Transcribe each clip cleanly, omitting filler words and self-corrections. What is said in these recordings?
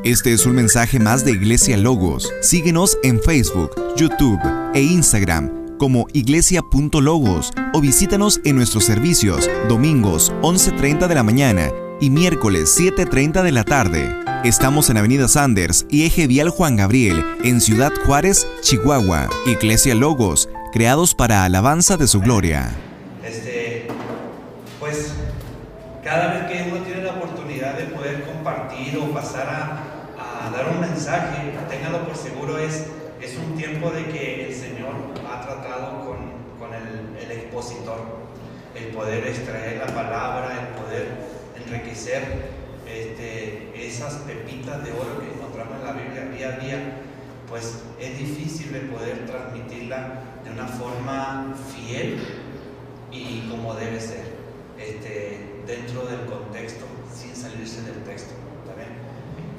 Este es un mensaje más de Iglesia Logos. Síguenos en Facebook, YouTube e Instagram como iglesia.logos o visítanos en nuestros servicios domingos 11:30 de la mañana y miércoles 7:30 de la tarde. Estamos en Avenida Sanders y Eje Vial Juan Gabriel, en Ciudad Juárez, Chihuahua. Iglesia Logos, creados para alabanza de su gloria. Pues cada vez que uno tiene la oportunidad de poder compartir o pasar a dar un mensaje, téngalo por seguro, es un tiempo de que el Señor ha tratado con el expositor, el poder extraer la palabra, el poder enriquecer esas pepitas de oro que encontramos en la Biblia día a día. Pues es difícil de poder transmitirla de una forma fiel y como debe ser, dentro del contexto, sin salirse del texto, ¿también?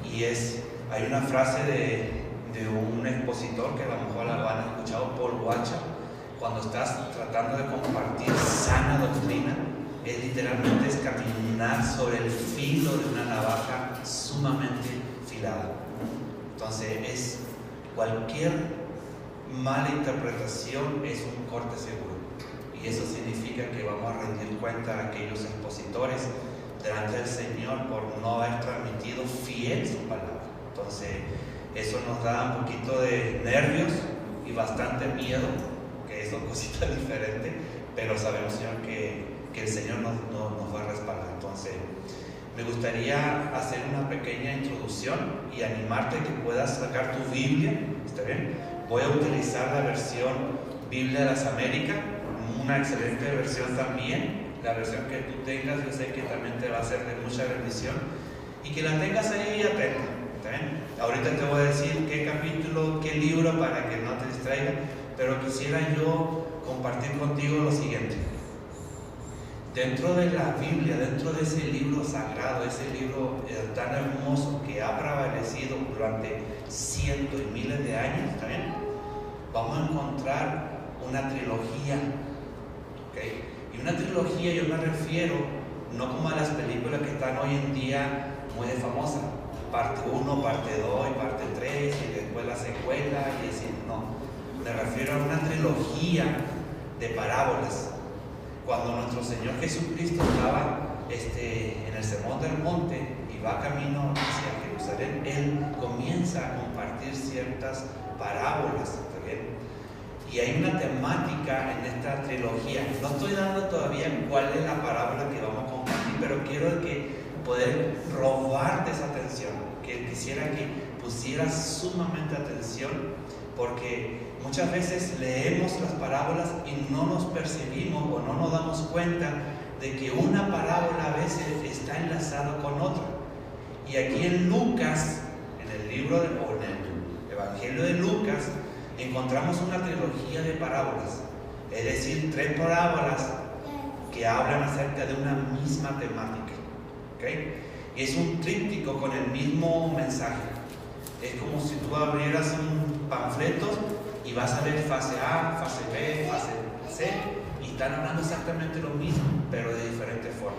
Y hay una frase de un expositor que a lo mejor la han escuchado, Paul Washer, cuando estás tratando de compartir sana doctrina, literalmente es caminar sobre el filo de una navaja sumamente afilada. Entonces cualquier mala interpretación es un corte seguro, y eso significa que vamos a rendir cuenta a aquellos expositores delante del Señor por no haber transmitido fiel su palabra. Entonces eso nos da un poquito de nervios y bastante miedo, que son cositas diferentes, pero sabemos, Señor, que el Señor nos va a respaldar. Entonces me gustaría hacer una pequeña introducción y animarte a que puedas sacar tu Biblia. ¿Está bien? Voy a utilizar la versión Biblia de las Américas, una excelente versión también. La versión que tú tengas, yo sé que también te va a ser de mucha bendición, y que la tengas ahí atenta. ¿Está bien? Ahorita te voy a decir qué capítulo, qué libro, para que no te distraigas, pero quisiera yo compartir contigo lo siguiente. Dentro de la Biblia, dentro de ese libro sagrado, ese libro tan hermoso que ha prevalecido durante cientos y miles de años, ¿también? Vamos a encontrar una trilogía, ¿okay? Y una trilogía, yo me refiero no como a las películas que están hoy en día muy famosas, parte 1, parte 2 y parte 3, y después la secuela, y decir, no, me refiero a una trilogía de parábolas. Cuando nuestro Señor Jesucristo estaba en el Sermón del Monte y va camino hacia Jerusalén, Él comienza a compartir ciertas parábolas, ¿está bien? Y hay una temática en esta trilogía. No estoy dando todavía cuál es la parábola que vamos a compartir, pero quiero poder robarte esa atención, que quisiera que pusieras sumamente atención, porque muchas veces leemos las parábolas y no nos percibimos o no nos damos cuenta de que una parábola a veces está enlazada con otra. Y aquí en Lucas, en el Evangelio de Lucas, encontramos una trilogía de parábolas, es decir, 3 parábolas que hablan acerca de una misma temática, ¿okay? Y es un tríptico con el mismo mensaje. Es como si tú abrieras un panfleto y vas a ver fase A, fase B, fase C, y están hablando exactamente lo mismo, pero de diferente forma.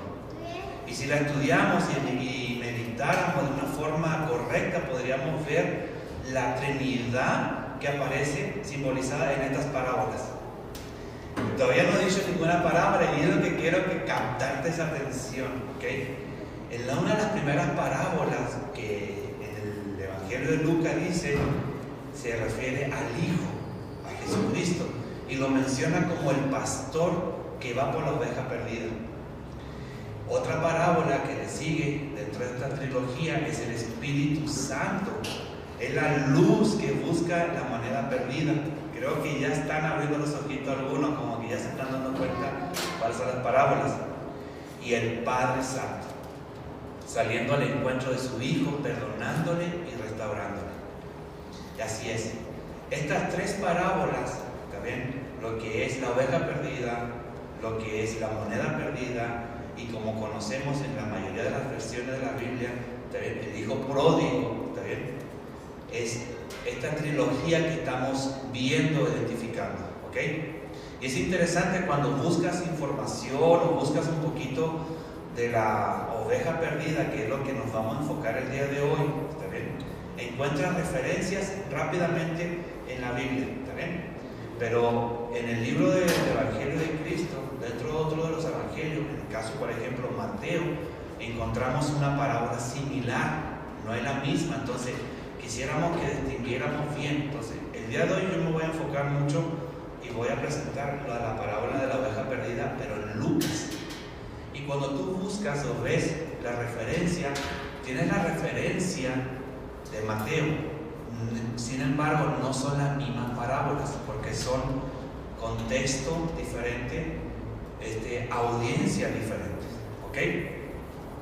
Y si la estudiamos y meditáramos de una forma correcta, podríamos ver la Trinidad que aparece simbolizada en estas parábolas. Todavía no he dicho ninguna parábola, y es lo que quiero que captarte esa atención, ¿okay? En una de las primeras parábolas que en el Evangelio de Lucas dice, se refiere al Hijo, a Jesucristo, y lo menciona como el pastor que va por la oveja perdida. Otra parábola que le sigue dentro de esta trilogía es el Espíritu Santo. Es la luz que busca la moneda perdida. Creo que ya están abriendo los ojitos algunos, como que ya se están dando cuenta cuáles son las parábolas. Y el Padre Santo, saliendo al encuentro de su Hijo, perdonándole y restaurándole. Y así es. Estas 3 parábolas, ¿también? Lo que es la oveja perdida, lo que es la moneda perdida, y como conocemos en la mayoría de las versiones de la Biblia, ¿también? El hijo pródigo, ¿también? Es esta trilogía que estamos viendo, identificando, ¿ok? Y es interesante cuando buscas información o buscas un poquito de la oveja perdida, que es lo que nos vamos a enfocar el día de hoy, ¿está bien? encuentras referencias rápidamente en la Biblia, ¿está bien? Pero en el libro del Evangelio de Cristo, dentro de otro de los evangelios, en el caso por ejemplo Mateo, encontramos una parábola similar, no es la misma. Entonces quisiéramos que distinguiéramos bien. Entonces el día de hoy yo me voy a enfocar mucho y voy a presentar la parábola de la oveja perdida, pero en Lucas. Y cuando tú buscas o ves la referencia, tienes la referencia de Mateo. Sin embargo, no son las mismas parábolas, porque son contexto diferente, audiencias diferentes, ¿ok?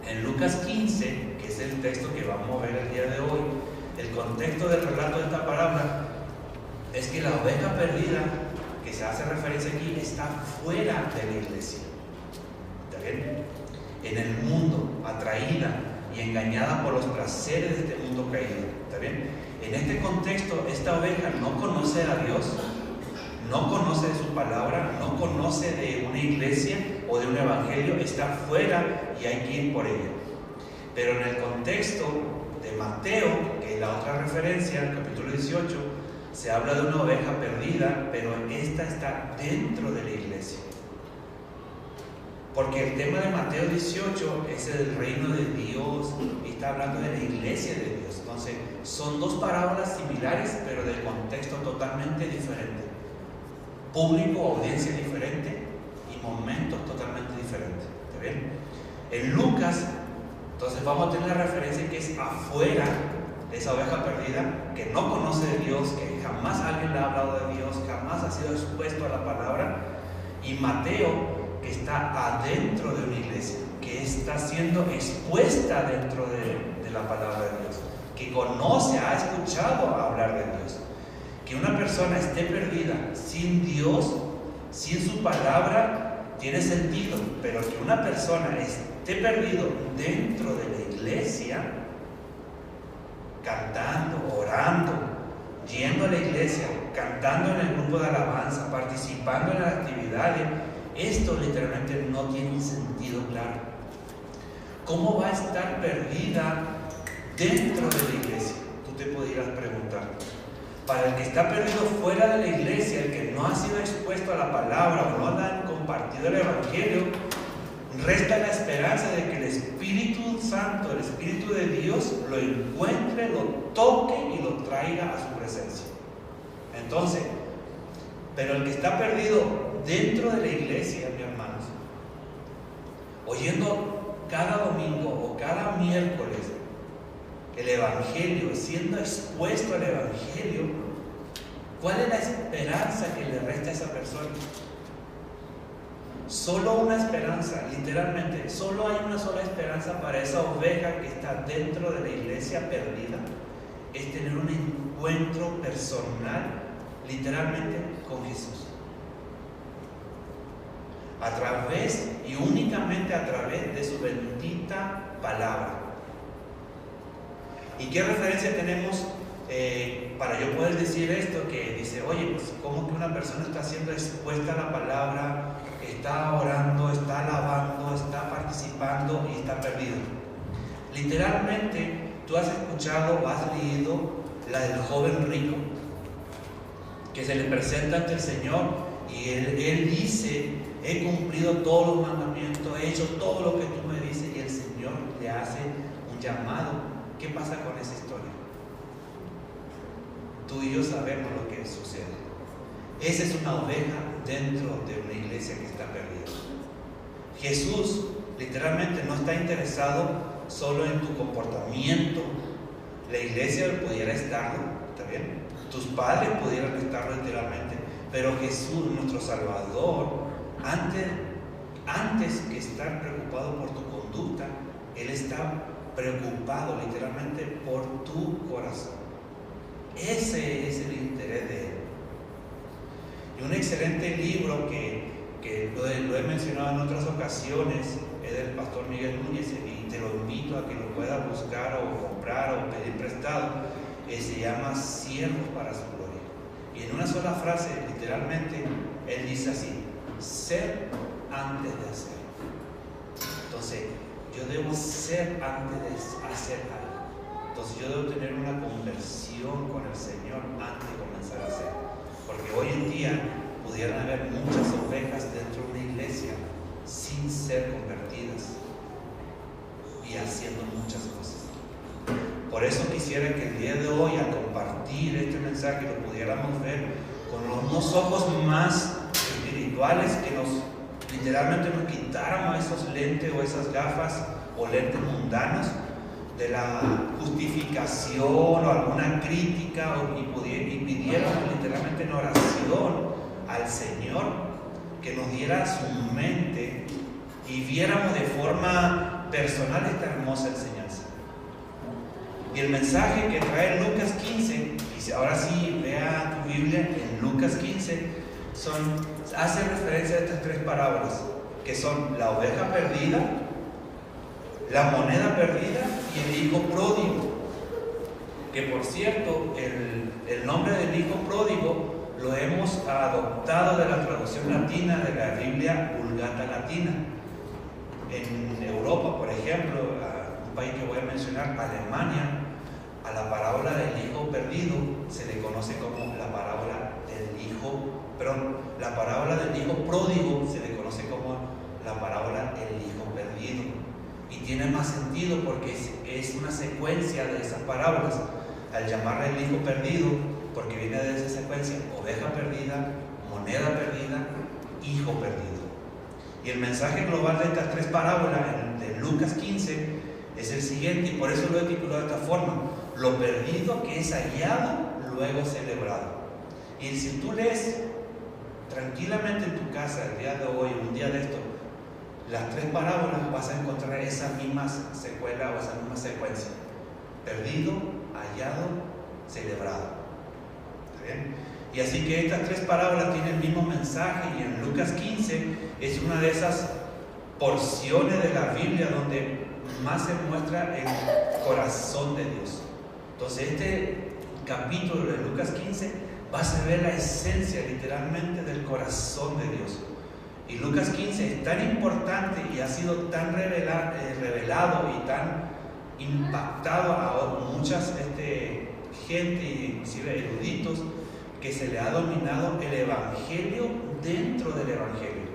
En Lucas 15, que es el texto que vamos a ver el día de hoy, el contexto del relato de esta parábola es que la oveja perdida, que se hace referencia aquí, está fuera de la iglesia, ¿está bien? En el mundo, atraída y engañada por los placeres de este mundo caído, ¿está bien? En este contexto, esta oveja no conoce a Dios, no conoce de su palabra, no conoce de una iglesia o de un evangelio, está fuera y hay que ir por ella. Pero en el contexto de Mateo, que es la otra referencia, el capítulo 18, se habla de una oveja perdida, pero esta está dentro de la iglesia. Porque el tema de Mateo 18 es el reino de Dios y está hablando de la iglesia de Dios. Entonces, son dos parábolas similares, pero de contexto totalmente diferente. Público, audiencia diferente y momentos totalmente diferentes. ¿Está bien? En Lucas, entonces vamos a tener la referencia que es afuera de esa oveja perdida, que no conoce de Dios, que jamás alguien le ha hablado de Dios, jamás ha sido expuesto a la palabra. Y Mateo, que está adentro de una iglesia, que está siendo expuesta dentro de la palabra de Dios, que conoce, ha escuchado hablar de Dios. Que una persona esté perdida sin Dios, sin su palabra, tiene sentido, pero que una persona esté perdido dentro de la iglesia, cantando, orando, yendo a la iglesia, cantando en el grupo de alabanza, participando en las actividades, esto literalmente no tiene un sentido claro. ¿Cómo va a estar perdida dentro de la iglesia? Tú te podrías preguntar. Para el que está perdido fuera de la iglesia, el que no ha sido expuesto a la palabra o no ha compartido el evangelio, resta la esperanza de que el Espíritu Santo, el Espíritu de Dios, lo encuentre, lo toque y lo traiga a su presencia. Entonces, pero el que está perdido dentro de la iglesia, mis hermanos, oyendo cada domingo o cada miércoles el evangelio, siendo expuesto al evangelio, ¿cuál es la esperanza que le resta a esa persona? Solo una esperanza, literalmente, solo hay una sola esperanza para esa oveja que está dentro de la iglesia perdida, es tener un encuentro personal, literalmente, con Jesús. A través y únicamente a través de su bendita palabra. ¿Y qué referencia tenemos para yo poder decir esto? Que dice, oye, pues ¿cómo que una persona está siendo expuesta a la palabra, está orando, está alabando, está participando y está perdido? Literalmente, tú has escuchado o has leído la del joven rico, que se le presenta ante el Señor y él dice, he cumplido todos los mandamientos, he hecho todo lo que tú me dices, y el Señor le hace un llamado. ¿Qué pasa con esa historia? Tú y yo sabemos lo que sucede. Esa es una oveja dentro de una iglesia que está perdida. Jesús literalmente no está interesado solo en tu comportamiento. La iglesia pudiera estarlo, ¿está bien? Tus padres pudieran estarlo literalmente, pero Jesús, nuestro Salvador, antes que estar preocupado por tu conducta, Él está preocupado literalmente por tu corazón. Ese es el interés de Él. Y un excelente libro que lo he mencionado en otras ocasiones es del pastor Miguel Núñez, y te lo invito a que lo puedas buscar o comprar o pedir prestado. Se llama Siervos para su gloria. Y en una sola frase, literalmente, él dice así: ser antes de hacer. Entonces, yo debo ser antes de hacer algo. Entonces yo debo tener una conversión con el Señor antes de comenzar a hacer. Porque hoy en día pudieran haber muchas ovejas dentro de una iglesia sin ser convertidas y haciendo muchas cosas. Por eso quisiera que el día de hoy, al compartir este mensaje, lo pudiéramos ver con unos ojos más espirituales, que literalmente nos quitáramos esos lentes o esas gafas o lentes mundanos de la justificación o alguna crítica, y pidiéramos literalmente en oración al Señor que nos diera su mente y viéramos de forma personal esta hermosa enseñanza. Y el mensaje que trae Lucas 15, y ahora sí vea tu Biblia en Lucas 15, hace referencia a estas tres parábolas, que son la oveja perdida, la moneda perdida y el hijo pródigo. Que por cierto, el nombre del hijo pródigo lo hemos adoptado de la traducción latina de la Biblia Vulgata Latina. En Europa, por ejemplo, un país que voy a mencionar, Alemania, a la parábola del hijo perdido se le conoce como la parábola del hijo, la parábola del hijo pródigo se le conoce como la parábola del hijo perdido. Y tiene más sentido porque es una secuencia de esas parábolas. Al llamarle el hijo perdido, porque viene de esa secuencia: oveja perdida, moneda perdida, hijo perdido. Y el mensaje global de estas tres parábolas de Lucas 15 es el siguiente, y por eso lo he titulado de esta forma: lo perdido que es hallado, luego celebrado. Y si tú lees tranquilamente en tu casa el día de hoy, un día de esto, las tres parábolas, vas a encontrar esa misma secuela o esa misma secuencia: perdido, hallado, celebrado. ¿Está bien? Y así que estas tres parábolas tienen el mismo mensaje, y en Lucas 15 es una de esas porciones de la Biblia donde más se muestra el corazón de Dios. Entonces este capítulo de Lucas 15 vas a ver la esencia literalmente del corazón de Dios. Y Lucas 15 es tan importante y ha sido tan revelado y tan impactado a muchas gente, inclusive eruditos, que se le ha dominado el Evangelio dentro del Evangelio.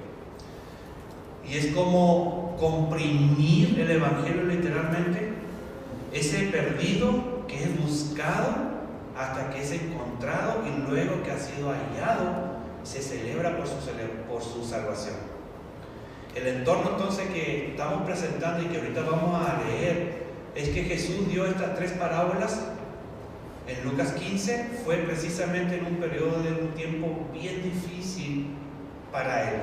Y es como comprimir el Evangelio literalmente, ese perdido que es buscado hasta que es encontrado, y luego que ha sido hallado, se celebra por su salvación. El entorno entonces que estamos presentando y que ahorita vamos a leer es que Jesús dio estas tres parábolas en Lucas 15, fue precisamente en un periodo de un tiempo bien difícil para él.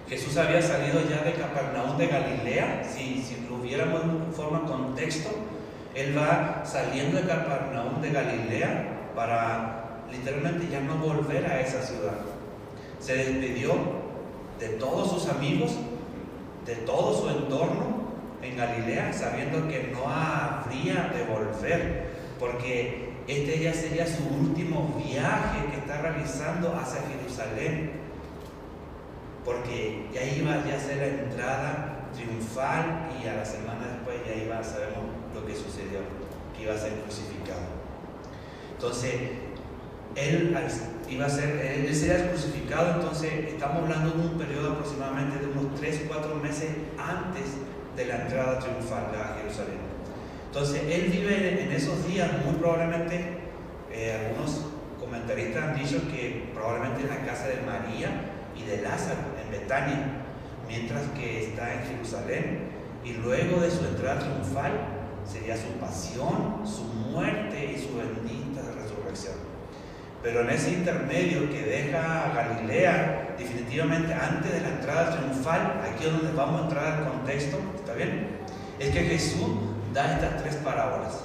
Jesús había salido ya de Capernaum de Galilea. Si lo viéramos en forma contexto, él va saliendo de Capernaum de Galilea para literalmente ya no volver a esa ciudad. Se despidió de todos sus amigos, de todo su entorno en Galilea, sabiendo que no habría de volver, porque este ya sería su último viaje que está realizando hacia Jerusalén, porque ya iba a ser la entrada triunfal, y a la semana después sabemos lo que sucedió, que iba a ser crucificado. Entonces él sería crucificado. Entonces estamos hablando de un periodo aproximadamente de unos 3-4 meses antes de la entrada triunfal a Jerusalén. Entonces él vive en esos días, muy probablemente, algunos comentaristas han dicho que probablemente en la casa de María y de Lázaro en Betania, mientras que está en Jerusalén, y luego de su entrada triunfal sería su pasión, su muerte y su bendita resurrección. Pero en ese intermedio que deja Galilea, definitivamente antes de la entrada triunfal, aquí es donde vamos a entrar al contexto, ¿está bien? Es que Jesús da estas tres parábolas.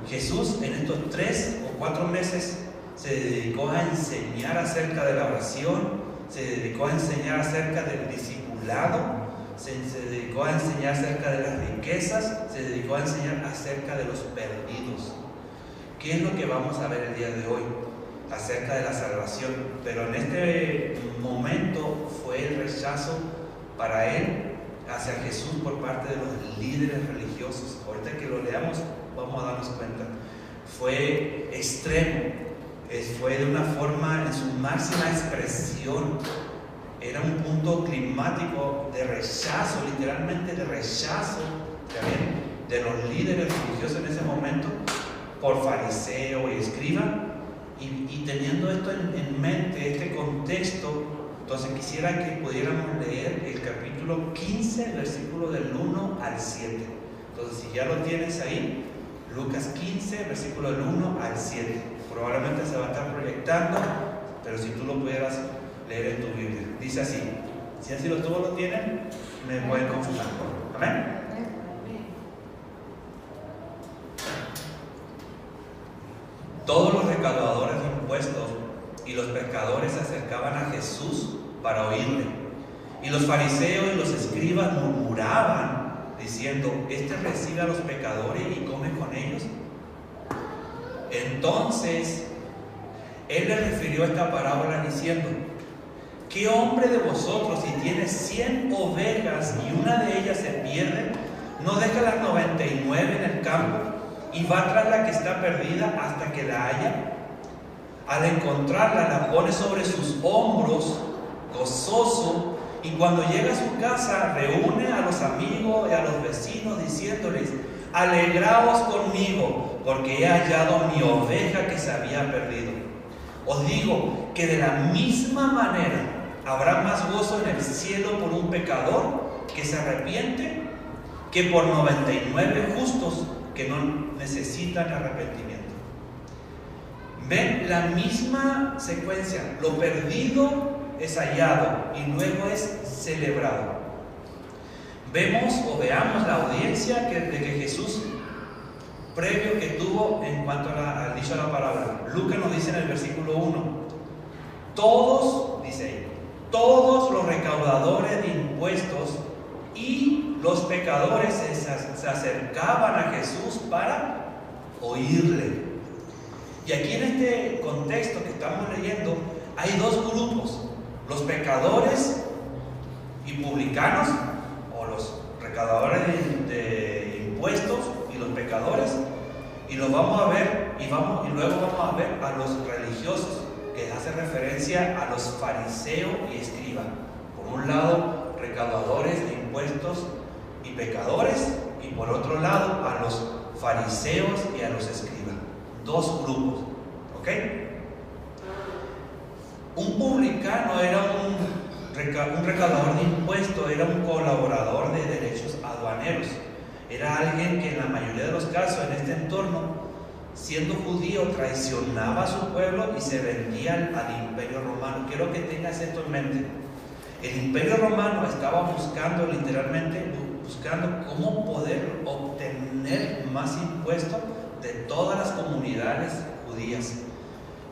Jesús en estos 3 o 4 meses se dedicó a enseñar acerca de la oración, se dedicó a enseñar acerca del discipulado, se dedicó a enseñar acerca de las riquezas, se dedicó a enseñar acerca de los perdidos. ¿Qué es lo que vamos a ver el día de hoy? Acerca de la salvación. Pero en este momento fue el rechazo para él hacia Jesús por parte de los líderes religiosos. Ahorita que lo leamos vamos a darnos cuenta. Fue extremo, fue de una forma en su máxima expresión. Era un punto climático de rechazo, literalmente de rechazo de los líderes religiosos en ese momento por fariseo y escriba. Y teniendo esto en mente, este contexto, entonces quisiera que pudiéramos leer el capítulo 15, versículo del 1 al 7. Entonces, si ya lo tienes ahí, Lucas 15, versículo del 1 al 7. Probablemente se va a estar proyectando, pero si tú lo pudieras leer en tu Biblia. Dice así, si así todos lo tienen, me pueden confirmar. Amén. Todos los recaudadores de impuestos y los pescadores se acercaban a Jesús para oírle. Y los fariseos y los escribas murmuraban, diciendo: ¿Este recibe a los pecadores y come con ellos? Entonces, él le refirió esta parábola diciendo: ¿qué hombre de vosotros, si tiene 100 ovejas y una de ellas se pierde, no deja las 99 en el campo y va tras la que está perdida hasta que la haya? Al encontrarla, la pone sobre sus hombros, gozoso, y cuando llega a su casa, reúne a los amigos y a los vecinos, diciéndoles: alegraos conmigo, porque he hallado mi oveja que se había perdido. Os digo que de la misma manera habrá más gozo en el cielo por un pecador que se arrepiente que por 99 justos que no necesitan arrepentimiento. Ven la misma secuencia: lo perdido es hallado y luego es celebrado. Veamos la audiencia de que Jesús, previo que tuvo en cuanto al dicho de la palabra. Lucas nos dice en el versículo 1: todos, dice ahí, todos los recaudadores de impuestos y los pecadores se acercaban a Jesús para oírle. Y aquí en este contexto que estamos leyendo hay dos grupos: los pecadores y publicanos, o los recaudadores de impuestos y los pecadores, y los vamos a ver, y luego vamos a ver a los religiosos, que hace referencia a los fariseos y escribas. Por un lado, recaudadores de impuestos y pecadores, y por otro lado, a los fariseos y a los escribas. Dos grupos, ¿ok? Un publicano era un recaudador de impuestos, era un colaborador de derechos aduaneros. Era alguien que en la mayoría de los casos en este entorno, siendo judío, traicionaba a su pueblo y se vendía al Imperio Romano. Quiero que tengas esto en mente. El Imperio Romano estaba literalmente buscando cómo poder obtener más impuestos de todas las comunidades judías.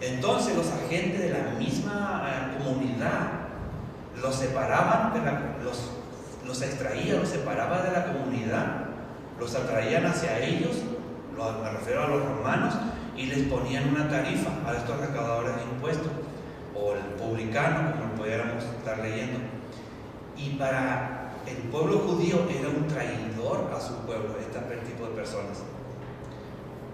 Entonces los agentes de la misma comunidad los separaban, los extraían, los separaban de la comunidad, los atraían hacia ellos, me refiero a los romanos, y les ponían una tarifa a estos recaudadores de impuestos, o el publicano, como lo pudiéramos estar leyendo. Y para el pueblo judío era un traidor a su pueblo, este tipo de personas.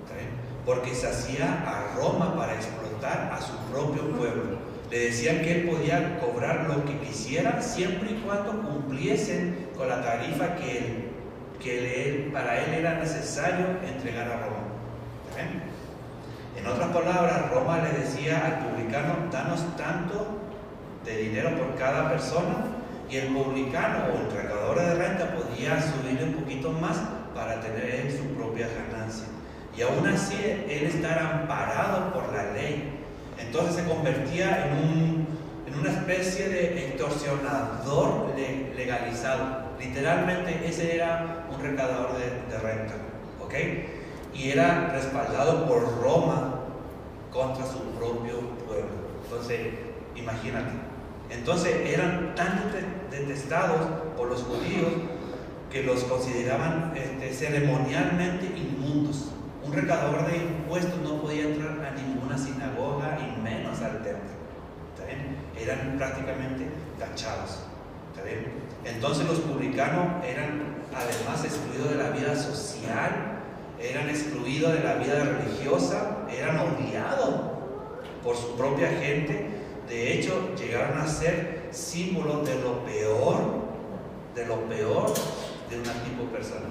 ¿Está bien? Porque se hacía a Roma para explotar a su propio pueblo. Le decían que él podía cobrar lo que quisiera siempre y cuando cumpliesen con la tarifa que para él era necesario entregar a Roma. ¿Está bien? En otras palabras, Roma le decía al publicano: danos tanto de dinero por cada persona, y el publicano o el recaudador de renta podía subirle un poquito más para tener él su propia ganancia. Y aún así él estar amparado por la ley. Entonces se convertía en una especie de extorsionador legalizado. Literalmente ese era un recaudador de renta, ¿ok? Y era respaldado por Roma contra su propio pueblo. Entonces, imagínate. Entonces eran tan detestados por los judíos que los consideraban ceremonialmente inmundos. Un recaudador de impuestos no podía entrar a ninguna sinagoga y menos al templo. ¿Está bien? Eran prácticamente tachados. ¿Está bien? Entonces los publicanos eran además excluidos de la vida social, eran excluidos de la vida religiosa, eran odiados por su propia gente. De hecho, llegaron a ser símbolos de lo peor de una tipo de persona.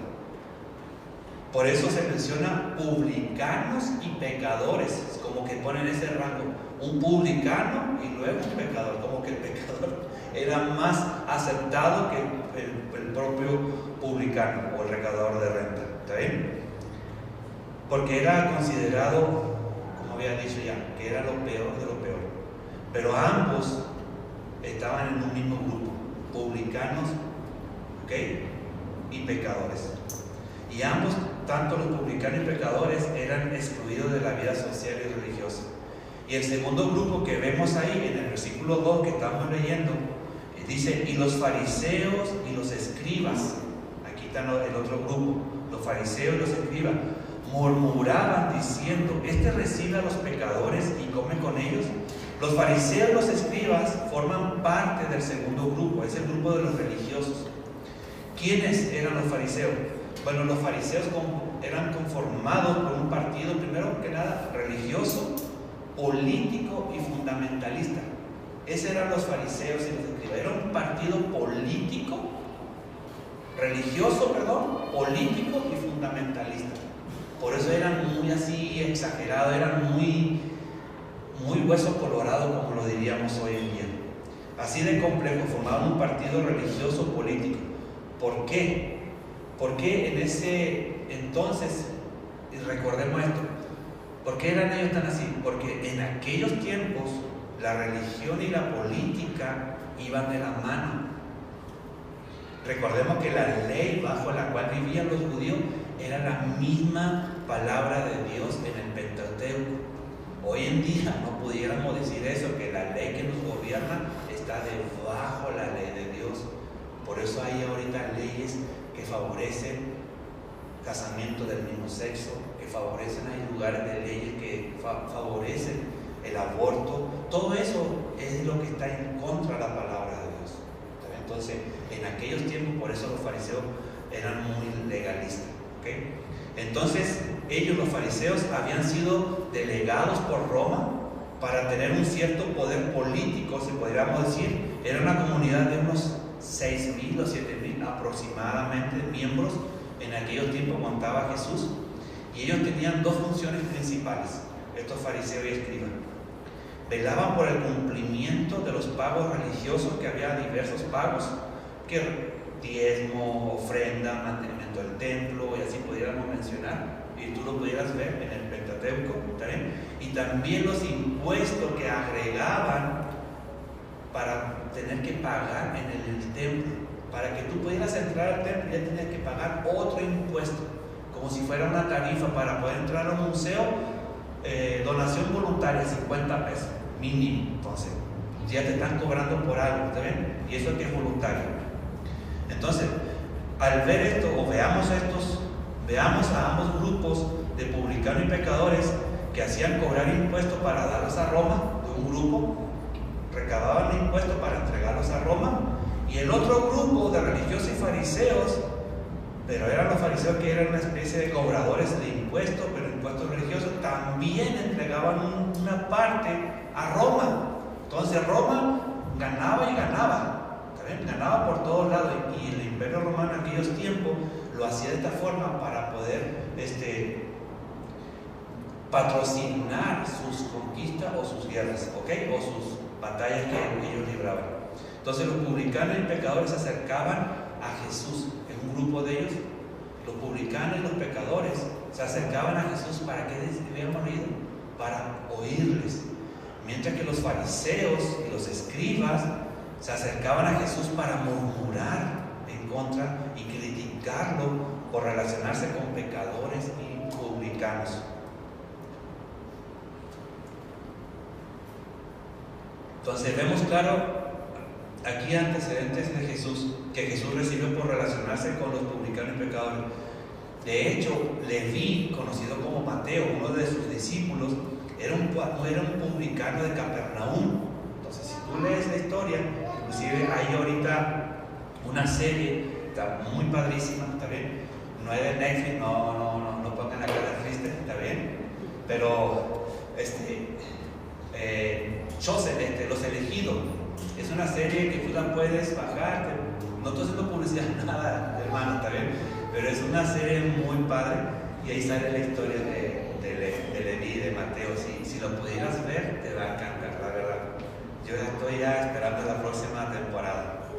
Por eso se menciona publicanos y pecadores, es como que ponen ese rango, un publicano y luego un pecador, como que el pecador era más aceptado que el propio publicano o el recaudador de renta. ¿Está bien? Porque era considerado, como había dicho ya, que era lo peor de lo peor. Pero ambos estaban en un mismo grupo, publicanos, ¿ok?, y pecadores. Y ambos, tanto los publicanos y pecadores, eran excluidos de la vida social y religiosa. Y el segundo grupo que vemos ahí en el versículo 2 que estamos leyendo, dice: y los fariseos y los escribas. Aquí está el otro grupo, los fariseos y los escribas, murmuraban diciendo: este recibe a los pecadores y come con ellos. Los fariseos y los escribas forman parte del segundo grupo, es el grupo de los religiosos. ¿Quiénes eran los fariseos? Bueno, los fariseos eran conformados por un partido, primero que nada, religioso, político y fundamentalista. Esos eran los fariseos y los escribas. Era un partido político, religioso, político y fundamentalista. Por eso eran muy así exagerados, eran muy hueso colorado, como lo diríamos hoy en día. Así de complejo, formaban un partido religioso político. ¿Por qué? Porque en ese entonces, y recordemos esto, ¿por qué eran ellos tan así? Porque en aquellos tiempos la religión y la política iban de la mano. Recordemos que la ley bajo la cual vivían los judíos era la misma palabra de Dios en el Pentateuco. Hoy en día no pudiéramos decir eso, que la ley que nos gobierna está debajo de la ley de Dios. Por eso hay ahorita leyes que favorecen casamiento del mismo sexo, que favorecen, hay lugares de leyes que favorecen el aborto. Todo eso es lo que está en contra de la palabra de Dios. Entonces, en aquellos tiempos, por eso los fariseos eran muy legalistas. ¿Okay? Entonces, ellos, los fariseos, habían sido delegados por Roma para tener un cierto poder político, si podríamos decir. Era una comunidad de unos 6,000 o 7,000 aproximadamente miembros. En aquellos tiempos contaba Jesús, y ellos tenían dos funciones principales, estos fariseos y escribas. Velaban por el cumplimiento de los pagos religiosos, que había diversos pagos, que diezmo, ofrenda, mantenimiento del templo, y así pudiéramos mencionar, y tú lo pudieras ver en el Pentateuco, ¿también? Y también los impuestos que agregaban para tener que pagar en el templo. Para que tú pudieras entrar al templo ya tenías que pagar otro impuesto, como si fuera una tarifa para poder entrar a un museo. Donación voluntaria, 50 pesos mínimo. Entonces ya te están cobrando por algo, ¿está bien? Y eso es que es voluntario. Entonces, al ver esto, o veamos a ambos grupos de publicanos y pecadores que hacían cobrar impuestos para darlos a Roma. De un grupo recababan impuestos para entregarlos a Roma, y el otro grupo de religiosos y fariseos, pero eran los fariseos que eran una especie de cobradores de impuestos, pero impuestos religiosos, también entregaban una parte a Roma. Entonces Roma ganaba y ganaba, ¿saben? Ganaba por todos lados, y el imperio romano en aquellos tiempos lo hacía de esta forma para poder patrocinar sus conquistas o sus guerras, ¿ok? O sus batallas que ellos libraban. Entonces los publicanos y pecadores se acercaban a Jesús. En un grupo de ellos, los publicanos y los pecadores se acercaban a Jesús. ¿Para qué debíamos oír? Para oírles. Mientras que los fariseos y los escribas se acercaban a Jesús para murmurar en contra y criticarlo por relacionarse con pecadores y publicanos. Entonces vemos claro aquí antecedentes de Jesús, que Jesús recibió por relacionarse con los publicanos y pecadores. De hecho, Leví, conocido como Mateo, uno de sus discípulos, era un publicano de Capernaum. Entonces, si tú lees la historia, inclusive hay ahorita una serie, está muy padrísima, ¿está bien? No es de Netflix, no pongan la cara triste, ¿está bien? Pero, Chosen, Los Elegidos, es una serie que tú la puedes bajar, no estoy haciendo publicidad, nada, hermano, ¿está bien? Pero es una serie muy padre y ahí sale la historia de Leví, de Mateo. Si lo pudieras ver, te va a encantar, la verdad. Yo estoy ya esperando la próxima temporada.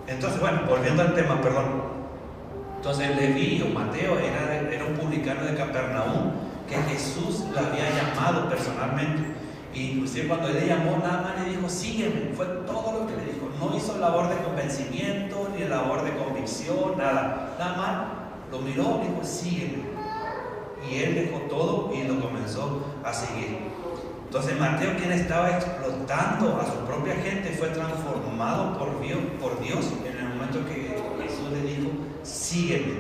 Entonces, bueno, volviendo al tema, perdón. Entonces Leví o Mateo era un publicano de Capernaum que Jesús le había llamado personalmente. Y inclusive cuando él le llamó, nada más le dijo, sígueme. Fue todo lo que le dijo. No hizo labor de convencimiento, ni labor de convicción, nada. Nada más lo miró y dijo, sígueme. Y él dejó todo y lo comenzó a seguir. Entonces Mateo, quien estaba explotando a su propia gente, fue transformado por Dios en el momento que Jesús le dijo, sígueme.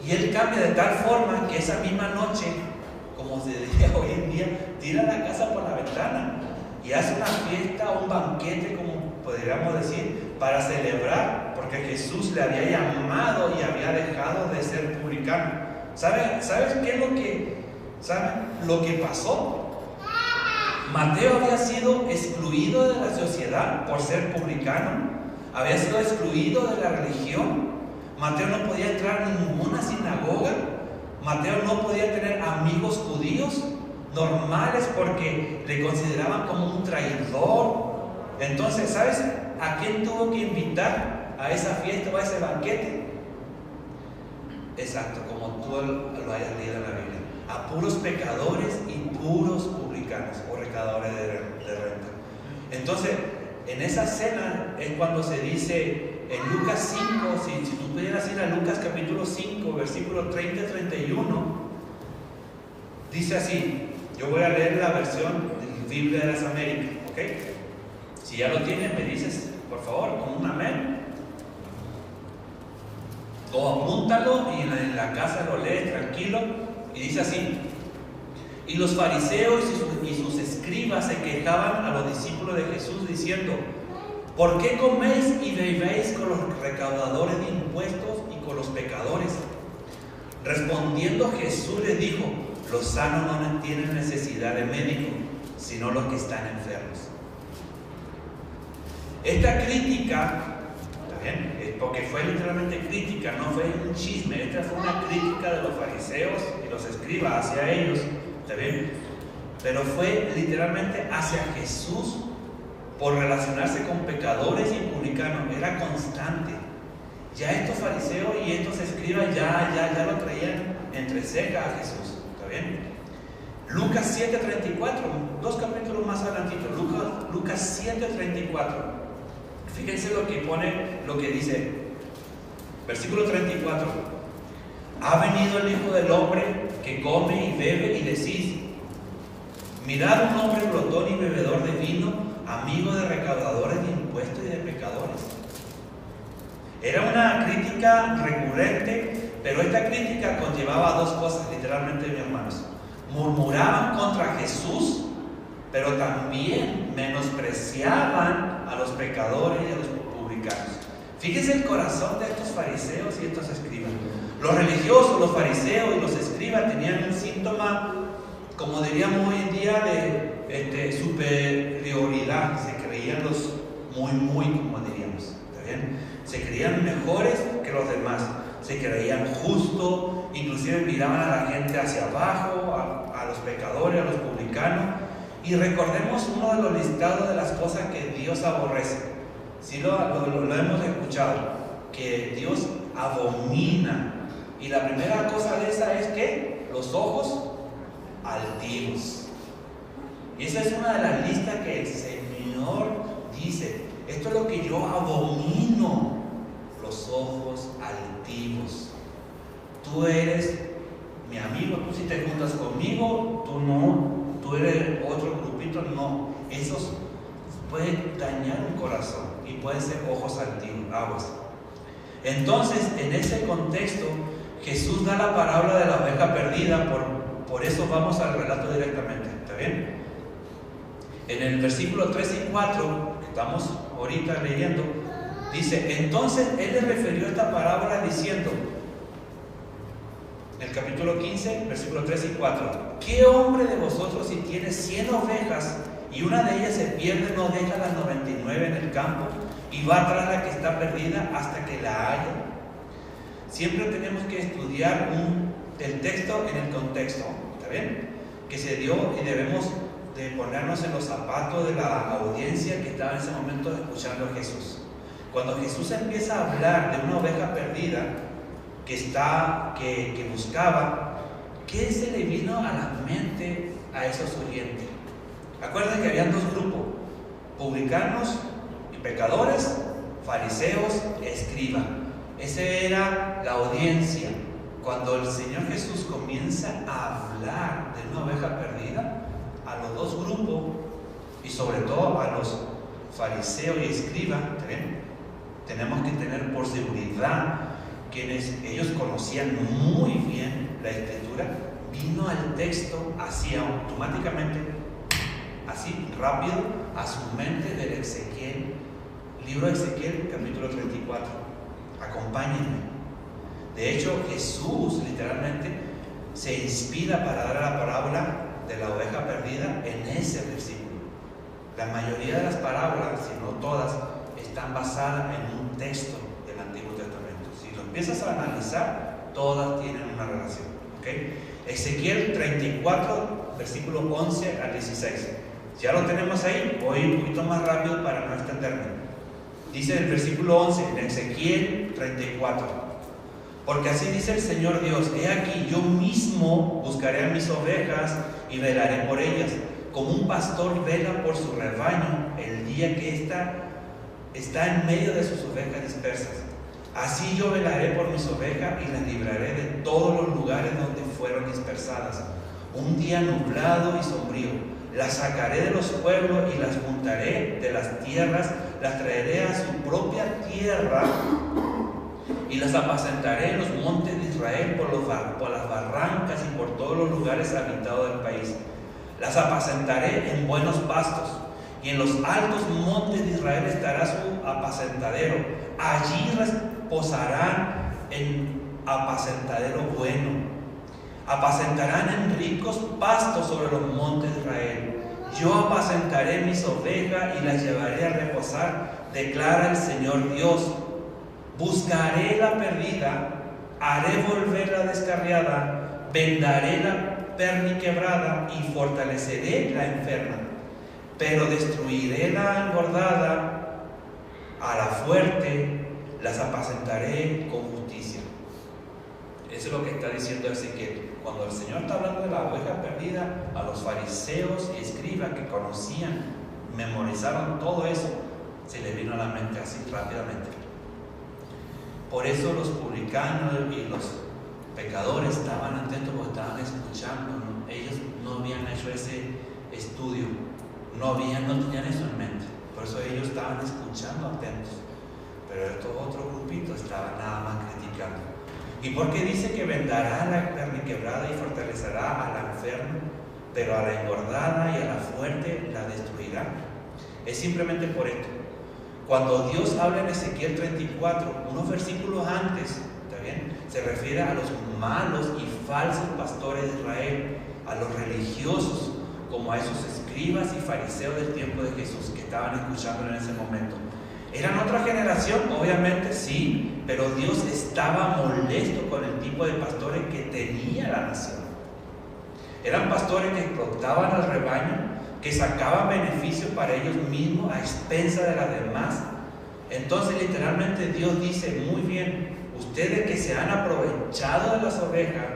Y él cambia de tal forma que esa misma noche, como se dice hoy en día, tira la casa por la ventana y hace una fiesta, un banquete, como podríamos decir, para celebrar, porque Jesús le había llamado y había dejado de ser publicano. ¿Sabes qué es lo que pasó? Mateo había sido excluido de la sociedad por ser publicano, había sido excluido de la religión. Mateo no podía entrar en ninguna sinagoga. Mateo no podía tener amigos judíos normales porque le consideraban como un traidor. Entonces, ¿sabes a quién tuvo que invitar a esa fiesta o a ese banquete? Exacto, como tú lo hayas leído en la Biblia. A puros pecadores y puros publicanos o recaudadores de renta. Entonces, en esa cena es cuando se dice en Lucas 5, si tú pudieras ir a Lucas capítulo 5, versículos 30 y 31, dice así. Yo voy a leer la versión de Biblia de las Américas, ¿ok? Si ya lo tienes, me dices, por favor, con un amén. O apúntalo y en la casa lo lees tranquilo. Y dice así: y los fariseos y sus escribas se quejaban a los discípulos de Jesús diciendo: ¿por qué coméis y bebéis con los recaudadores de impuestos y con los pecadores? Respondiendo Jesús les dijo: los sanos no tienen necesidad de médico, sino los que están enfermos. Esta crítica, ¿bien? Porque fue literalmente crítica, no fue un chisme. Esta fue una crítica de los fariseos y los escribas hacia ellos, ¿está bien? Pero fue literalmente hacia Jesús por relacionarse con pecadores y publicanos. Era constante. Ya estos fariseos y estos escribas ya lo traían entre cejas a Jesús, ¿está bien? Lucas 7:34, dos capítulos más adelantito, Lucas 7:34. Fíjense lo que pone, lo que dice, versículo 34. Ha venido el Hijo del Hombre que come y bebe y decís: mirad un hombre glotón y bebedor de vino, amigo de recaudadores de impuestos y de pecadores. Era una crítica recurrente, pero esta crítica conllevaba dos cosas, literalmente, mis hermanos. Murmuraban contra Jesús, pero también menospreciaban a los pecadores y a los publicanos. Fíjense el corazón de estos fariseos y estos escribas. Los religiosos, los fariseos y los escribas tenían un síntoma, como diríamos hoy en día, de superioridad. Se creían los muy, como diríamos, ¿está bien? Se creían mejores que los demás. Se creían justos, inclusive miraban a la gente hacia abajo, a los pecadores, a los publicanos. Y recordemos uno de los listados de las cosas que Dios aborrece. Sí lo hemos escuchado, que Dios abomina. Y la primera cosa de esa es que los ojos altivos. Y esa es una de las listas que el Señor dice: esto es lo que yo abomino, los ojos altivos. Tú eres mi amigo, tú si te juntas conmigo, tú no. Tú eres otro grupito, no. Esos pueden dañar un corazón y pueden ser ojos altivos. Entonces, en ese contexto, Jesús da la parábola de la oveja perdida. Por eso vamos al relato directamente, ¿está bien? En el versículo 3 y 4, que estamos ahorita leyendo, Dice, entonces él le refirió esta parábola diciendo, en el capítulo 15, versículos 3 y 4, ¿qué hombre de vosotros si tiene 100 ovejas y una de ellas se pierde, no deja las 99 en el campo y va tras la que está perdida hasta que la haya? Siempre tenemos que estudiar el texto en el contexto, ¿está bien? Que se dio, y debemos de ponernos en los zapatos de la audiencia que estaba en ese momento escuchando a Jesús. Cuando Jesús empieza a hablar de una oveja perdida que buscaba, ¿qué se le vino a la mente a esos oyentes? Acuérdense que habían dos grupos, publicanos y pecadores, fariseos, escribas. Esa era la audiencia. Cuando el Señor Jesús comienza a hablar de una oveja perdida, a los dos grupos, y sobre todo a los fariseos y escribas, tenemos que tener por seguridad quienes ellos conocían muy bien la Escritura, vino al texto así automáticamente, así rápido, a su mente del Ezequiel, libro de Ezequiel, capítulo 34. Acompáñenme. De hecho, Jesús literalmente se inspira para dar la parábola de la oveja perdida en ese versículo. La mayoría de las parábolas, si no todas, están basadas en un texto del Antiguo Testamento. Si lo empiezas a analizar, todas tienen una relación. ¿Okay? Ezequiel 34, versículo 11 al 16. Ya lo tenemos ahí, voy un poquito más rápido para no extenderme. Dice el versículo 11 en Ezequiel 34: porque así dice el Señor Dios, he aquí, yo mismo buscaré a mis ovejas y velaré por ellas, como un pastor vela por su rebaño el día que ésta está en medio de sus ovejas dispersas. Así yo velaré por mis ovejas y las libraré de todos los lugares donde fueron dispersadas. Un día nublado y sombrío, las sacaré de los pueblos y las juntaré de las tierras, las traeré a su propia tierra y las apacentaré en los montes de Israel, por las barrancas y por todos los lugares habitados del país. Las apacentaré en buenos pastos, y en los altos montes de Israel estará su apacentadero. Allí reposarán en apacentadero bueno. Apacentarán en ricos pastos sobre los montes de Israel. Yo apacentaré mis ovejas y las llevaré a reposar, declara el Señor Dios. Buscaré la perdida, haré volver la descarriada, vendaré la perniquebrada y fortaleceré la enferma. Pero destruiré la engordada, a la fuerte las apacentaré con justicia. Eso es lo que está diciendo Ezequiel. Cuando el Señor está hablando de la oveja perdida, a los fariseos y escribas que conocían, memorizaron todo eso, se les vino a la mente así rápidamente. Por eso los publicanos y los pecadores estaban atentos porque estaban escuchando, ¿no? Ellos no habían hecho ese estudio, no tenían eso en mente. Por eso ellos estaban escuchando atentos. Pero estos otros grupitos estaban nada más criticando. ¿Y por qué dice que vendará la perniquebrada y fortalecerá a la enferma, pero a la engordada y a la fuerte la destruirá? Es simplemente por esto. Cuando Dios habla en Ezequiel 34, unos versículos antes, ¿está bien?, se refiere a los malos y falsos pastores de Israel, a los religiosos, como a esos escribas y fariseos del tiempo de Jesús que estaban escuchando en ese momento. ¿Eran otra generación? Obviamente sí, pero Dios estaba molesto con el tipo de pastores que tenía la nación. Eran pastores que explotaban al rebaño, que sacaban beneficios para ellos mismos a expensas de las demás. Entonces literalmente Dios dice, muy bien, ustedes que se han aprovechado de las ovejas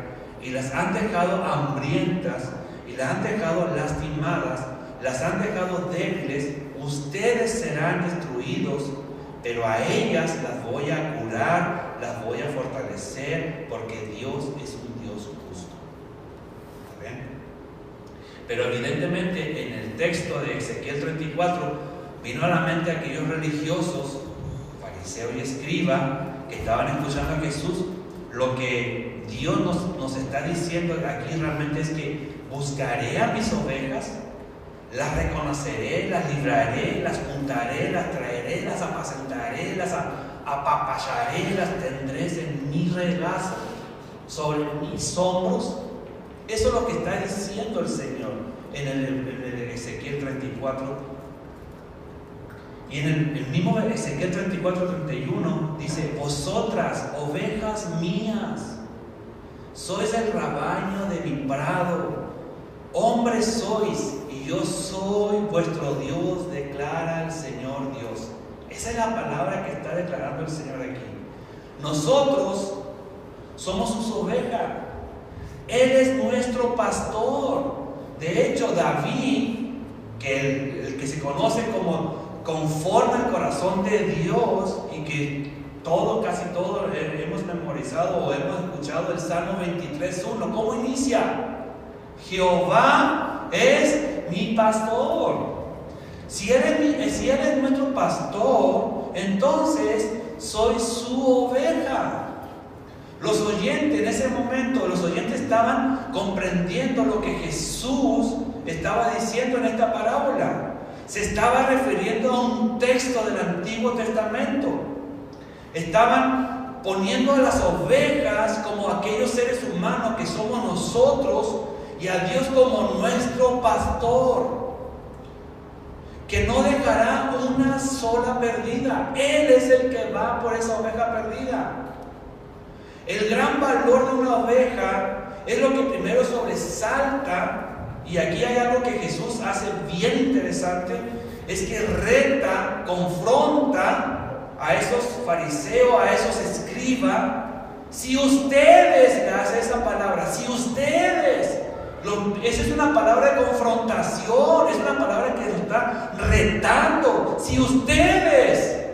y las han dejado hambrientas y las han dejado lastimadas, las han dejado débiles, ustedes serán destruidos, pero a ellas las voy a curar, las voy a fortalecer, porque Dios es un Dios justo. ¿Está bien? Pero evidentemente en el texto de Ezequiel 34 vino a la mente aquellos religiosos, fariseos y escribas, que estaban escuchando a Jesús. Lo que Dios nos está diciendo aquí realmente es que buscaré a mis ovejas, Las reconoceré, las libraré, las juntaré, las traeré, las apacentaré, las apapacharé, las tendré en mi regazo, sobre mis hombros. Eso es lo que está diciendo el Señor en el Ezequiel 34. Y en el mismo Ezequiel 34:31 dice: vosotras, ovejas mías, sois el rebaño de mi prado, hombres sois, y yo soy vuestro Dios, declara el Señor Dios. Esa es la palabra que está declarando el Señor aquí. Nosotros somos sus ovejas. Él es nuestro pastor. De hecho, David, que el que se conoce como conforme al corazón de Dios, y que casi todo hemos memorizado o hemos escuchado el Salmo 23:1. ¿Cómo inicia? Jehová es mi pastor. Si él es nuestro pastor, entonces soy su oveja. Los oyentes en ese momento, estaban comprendiendo lo que Jesús estaba diciendo en esta parábola. Se estaba refiriendo a un texto del Antiguo Testamento. Estaban poniendo a las ovejas como aquellos seres humanos que somos nosotros, y a Dios como nuestro pastor, que no dejará una sola perdida. Él es el que va por esa oveja perdida. El gran valor de una oveja es lo que primero sobresalta. Y aquí hay algo que Jesús hace bien interesante, es que reta, confronta a esos fariseos, a esos escribas. Si ustedes, le hace esa palabra, si ustedes, esa es una palabra de confrontación, es una palabra que nos está retando. Si ustedes,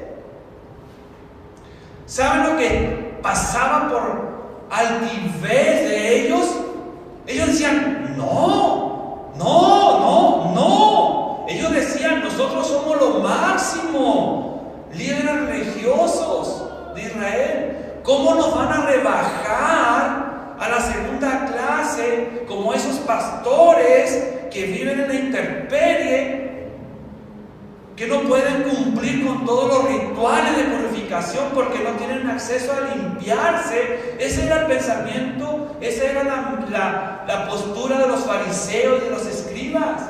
¿saben lo que pasaba por altivez de ellos? Ellos decían: no. Ellos decían: nosotros somos lo máximo, líderes religiosos de Israel. ¿Cómo nos van a rebajar a la segunda clase como esos pastores que viven en la intemperie, que no pueden cumplir con todos los rituales de purificación porque no tienen acceso a limpiarse? Ese era el pensamiento, esa era la postura de los fariseos y de los escribas.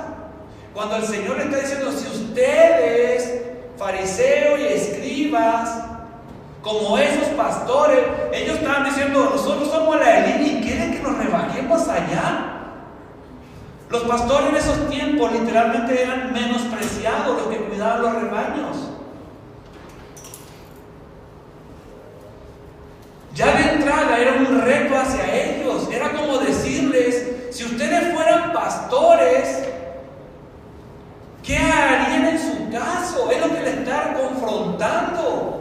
Cuando el Señor le está diciendo: si ustedes, fariseos y escribas, como esos pastores, ellos estaban diciendo: nosotros somos la élite y quieren que nos rebajemos allá. Los pastores en esos tiempos literalmente eran menospreciados, los que cuidaban los rebaños. Ya de entrada era un reto hacia ellos. Era como decirles: si ustedes fueran pastores, ¿qué harían en su caso? Es lo que les está confrontando.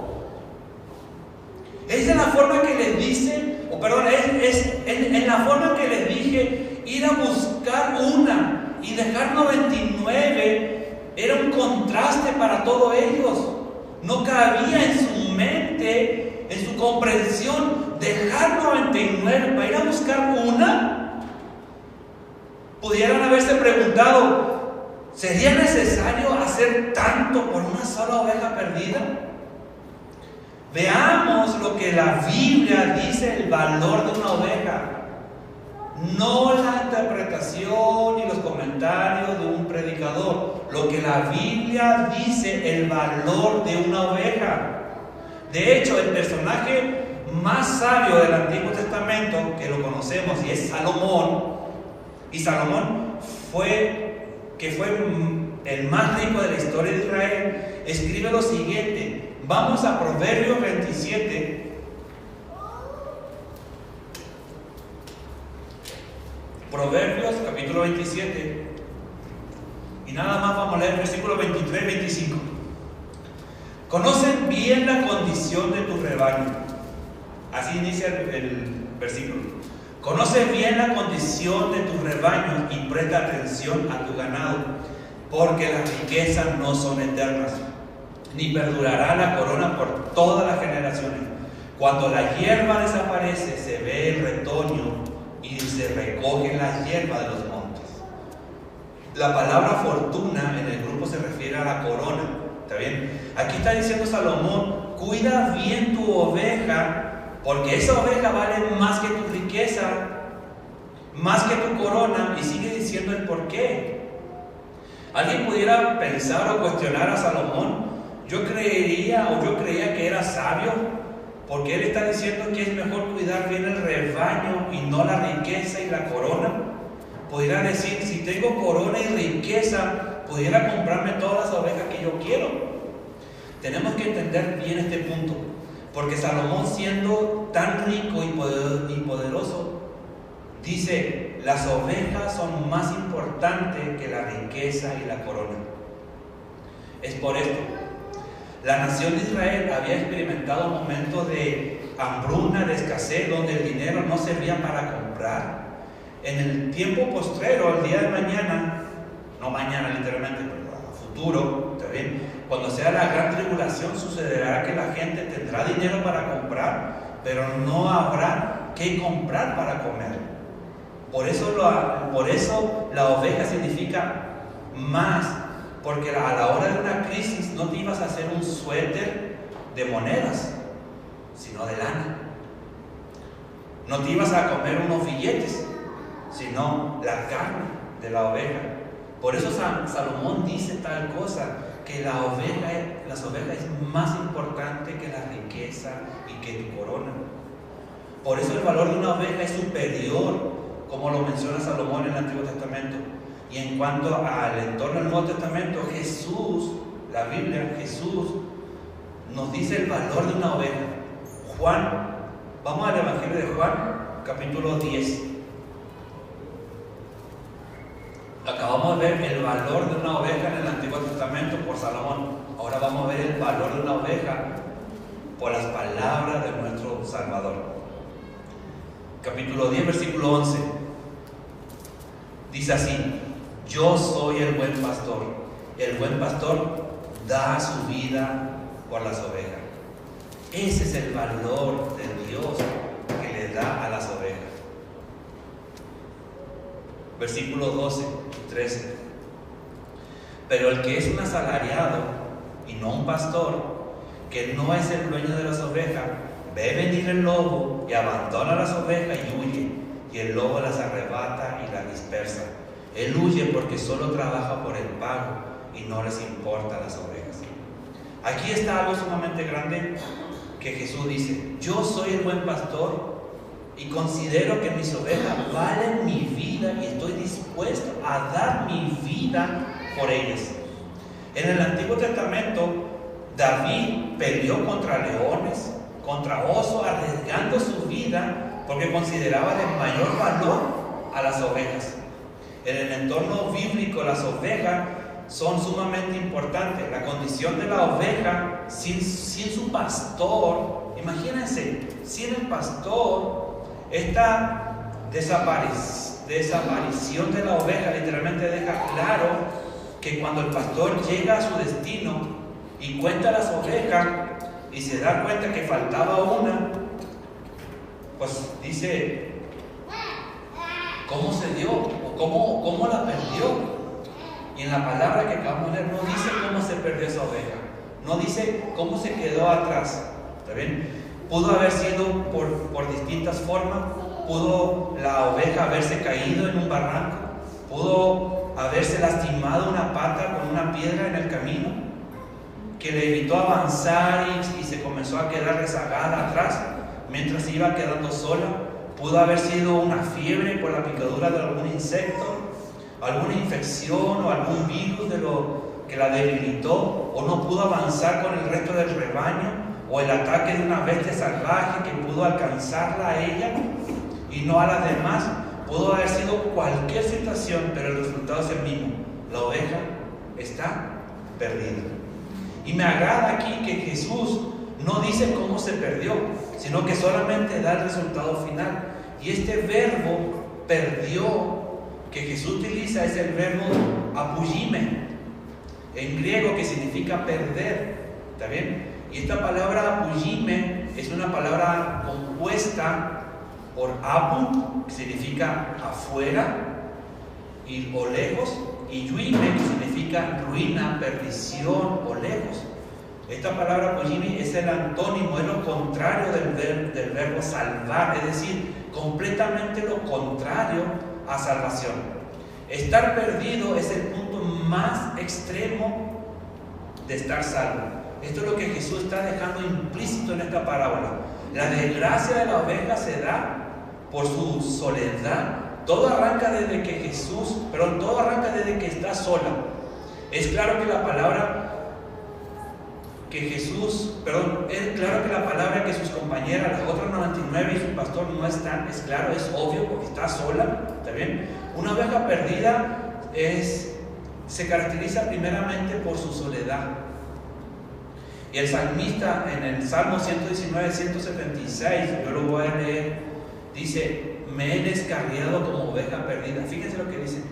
Es en la forma que les dice, es en la forma que les dije, ir a buscar una y dejar 99 era un contraste para todos ellos. No cabía en su mente, en su comprensión, dejar 99 para ir a buscar una. Pudieran haberse preguntado: ¿sería necesario hacer tanto por una sola oveja perdida? Veamos lo que la Biblia dice el valor de una oveja, no la interpretación ni los comentarios de un predicador. Lo que la Biblia dice el valor de una oveja. De hecho, el personaje más sabio del Antiguo Testamento, que lo conocemos, y es Salomón, y Salomón fue el más rico de la historia de Israel, escribe lo siguiente. Vamos a Proverbios 27. Proverbios capítulo 27. Y nada más vamos a leer versículos 23 y 25. Conocen bien la condición de tu rebaño. Así inicia el versículo. Conoce bien la condición de tu rebaño y presta atención a tu ganado, porque las riquezas no son eternas, ni perdurará la corona por todas las generaciones. Cuando la hierba desaparece, se ve el retoño y se recogen las hierbas de los montes. La palabra fortuna en el grupo se refiere a la corona. ¿Está bien? Aquí está diciendo Salomón, cuida bien tu oveja, porque esa oveja vale más que tu riqueza, más que tu corona, y sigue diciendo el por qué. Alguien pudiera pensar o cuestionar a Salomón. Yo creía que era sabio, porque él está diciendo que es mejor cuidar bien el rebaño y no la riqueza y la corona. Pudiera decir, si tengo corona y riqueza, pudiera comprarme todas las ovejas que yo quiero. Tenemos que entender bien este punto, porque Salomón, siendo tan rico y poderoso, dice, las ovejas son más importantes que la riqueza y la corona. Es por esto. La nación de Israel había experimentado momentos de hambruna, de escasez, donde el dinero no servía para comprar. En el tiempo postrero, el día de mañana, no mañana literalmente, pero a futuro, ¿está bien? Cuando sea la gran tribulación, sucederá que la gente tendrá dinero para comprar, pero no habrá qué comprar para comer. Por eso la oveja significa más, porque a la hora de una crisis no te ibas a hacer un suéter de monedas, sino de lana. No te ibas a comer unos billetes, sino la carne de la oveja. Por eso Salomón dice tal cosa, que las ovejas es más importante que la riqueza y que tu corona. Por eso el valor de una oveja es superior, como lo menciona Salomón en el Antiguo Testamento. Y en cuanto al entorno del Nuevo Testamento, Jesús, la Biblia, Jesús nos dice el valor de una oveja. Juan, vamos al Evangelio de Juan, capítulo 10. Acabamos de ver el valor de una oveja en el Antiguo Testamento por Salomón. Ahora vamos a ver el valor de una oveja por las palabras de nuestro Salvador. Capítulo 10, versículo 11. Dice así: yo soy el buen pastor. El buen pastor da su vida por las ovejas. Ese es el valor de Dios que le da a las ovejas. Versículo 12 y 13. Pero el que es un asalariado y no un pastor, que no es el dueño de las ovejas, ve venir el lobo y abandona las ovejas y huye, y el lobo las arrebata y las dispersa. Él huye porque solo trabaja por el pago y no les importa las ovejas. Aquí está algo sumamente grande que Jesús dice: yo soy el buen pastor y considero que mis ovejas valen mi vida y estoy dispuesto a dar mi vida por ellas. En el Antiguo Testamento, David peleó contra leones, contra osos, arriesgando su vida porque consideraba de mayor valor a las ovejas. En el entorno bíblico, las ovejas son sumamente importantes. La condición de la oveja sin su pastor, imagínense, sin el pastor, esta desaparición de la oveja literalmente deja claro que cuando el pastor llega a su destino y cuenta las ovejas y se da cuenta que faltaba una, pues dice, ¿cómo se dio? ¿O cómo la perdió? Y en la palabra que acabamos de leer no dice cómo se perdió esa oveja, no dice cómo se quedó atrás. ¿Está bien? Pudo haber sido por distintas formas. Pudo la oveja haberse caído en un barranco, pudo haberse lastimado una pata con una piedra en el camino que le evitó avanzar y se comenzó a quedar rezagada atrás mientras se iba quedando sola. Pudo haber sido una fiebre por la picadura de algún insecto, alguna infección o algún virus de lo que la debilitó, o no pudo avanzar con el resto del rebaño, o el ataque de una bestia salvaje que pudo alcanzarla a ella y no a las demás. Pudo haber sido cualquier situación, pero el resultado es el mismo: la oveja está perdida. Y me agrada aquí que Jesús no dice cómo se perdió, sino que solamente da el resultado final. Y este verbo perdió que Jesús utiliza es el verbo apugime, en griego, que significa perder. ¿Está bien? Y esta palabra apugime es una palabra compuesta por apu, que significa afuera, o lejos, y yuime, que significa ruina, perdición o lejos. Esta palabra poyimi es el antónimo, es lo contrario del verbo salvar, es decir, completamente lo contrario a salvación. Estar perdido es el punto más extremo de estar salvo. Esto es lo que Jesús está dejando implícito en esta parábola. La desgracia de la oveja se da por su soledad. Todo arranca desde que está sola. Es claro que la palabra es claro que la palabra que sus compañeras, las otras 99 y su pastor no están, es claro, es obvio, porque está sola, ¿está bien? Una oveja perdida se caracteriza primeramente por su soledad. Y el salmista en el Salmo 119, 176, yo lo voy a leer, dice: me he descarriado como oveja perdida. Fíjense lo que dice: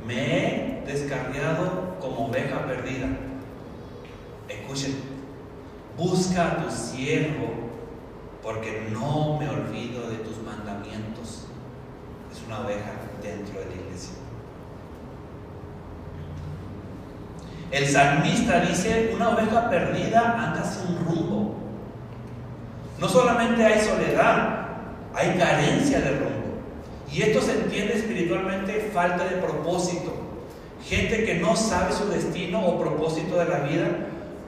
me he descarriado como oveja perdida. Escuchen: busca a tu siervo, porque no me olvido de tus mandamientos. Es una oveja dentro de la iglesia. El salmista dice: una oveja perdida anda sin rumbo. No solamente hay soledad, hay carencia de rumbo. Y esto se entiende espiritualmente: falta de propósito. Gente que no sabe su destino o propósito de la vida.